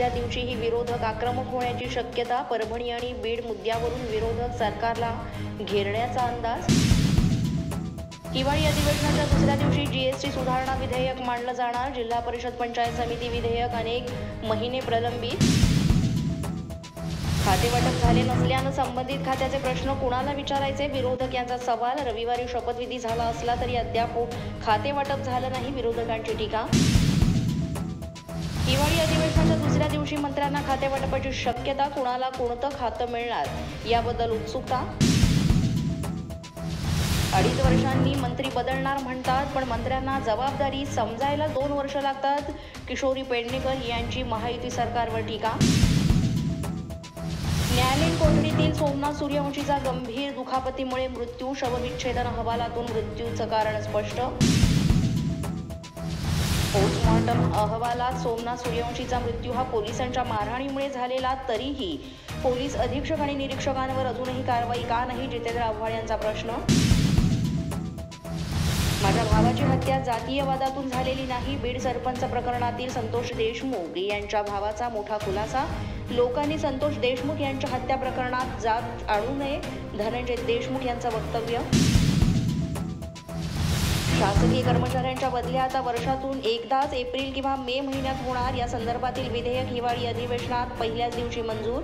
दुसऱ्या दिवशीही विरोधक आक्रमक होण्याची शक्यता. परभणी आणि बीड मुद्द्यावरून विरोधक सरकारला घेरण्याचा अंदाज. हिवाळी अधिवेशनाच्या दुसऱ्या दिवशी जीएसटी सुधारणा विधेयक मांडलं जाणार. जिल्हा परिषद पंचायत समिती विधेयक अनेक महिने प्रलंबित. खातेवाटप झाले नसल्यानं संबंधित खात्याचे प्रश्न कुणाला विचारायचे, विरोधक यांचा सवाल. रविवारी शपथविधी झाला असला तरी अद्याप खातेवाटप झालं नाही, विरोधकांची टीका. हिवाळी अधिवेशनाच्या दुसऱ्या दिवशी मंत्र्यांना खातेवाटपाची शक्यता. कुणाला कोणतं खातं मिळणार याबद्दल उत्सुकता. 2.5 वर्षांनी मंत्री बदलणार म्हणतात, पण मंत्र्यांना जबाबदारी समजायला 2 वर्ष लागतात. किशोरी पेडणेकर यांची महायुती सरकारवर टीका. न्यायालयीन कोठडीतील सोमनाथ सूर्यवंशीचा गंभीर दुखापतीमुळे मृत्यू. शवविच्छेदन अहवालातून मृत्यूचं कारण स्पष्ट. पोस्टमॉर्टम अहवालात सोमनाथ सूर्यवंशीचा मृत्यू हा पोलिसांच्या मारहाणीमुळे झालेला. तरीही पोलीस अधीक्षक आणि निरीक्षकांवर अजूनही कारवाई का नाही, जितेंद्र आव्हाड यांचा प्रश्न. माझ्या भावाची हत्या जातीयवादातून झालेली नाही. बीड सरपंच प्रकरणातील संतोष देशमुख यांच्या भावाचा मोठा खुलासा. लोकांनी संतोष देशमुख यांच्या हत्या प्रकरणात जात आणू नये, धनंजय देशमुख यांचं वक्तव्य. शासकीय कर्मचाऱ्यांच्या बदल्या आता वर्षातून एकदाच एप्रिल किंवा मे महिन्यात होणार. या संदर्भातील विधेयक हिवाळी अधिवेशनात पहिल्याच दिवशी मंजूर.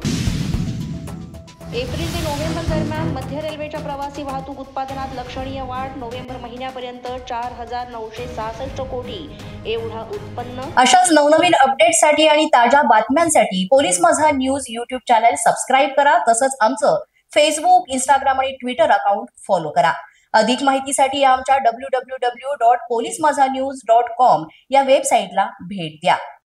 एप्रिल ते नोव्हेंबर दरम्यान मध्य रेल्वेच्या प्रवासी वाहतूक उत्पादनात लक्षणीय वाढ. नोव्हेंबर महिन्यापर्यंत 4,966 कोटी एवढा उत्पन्न. अशाच नवनवीन अपडेट्ससाठी आणि ताज्या बातम्यांसाठी पोलीस माझा न्यूज यूट्यूब चॅनल सबस्क्राईब करा. तसंच आमचं फेसबुक, इंस्टाग्राम आणि ट्विटर अकाउंट फॉलो करा. अधिक माहितीसाठी आमच्या www.polismazanews.com या वेबसाईटला भेट द्या.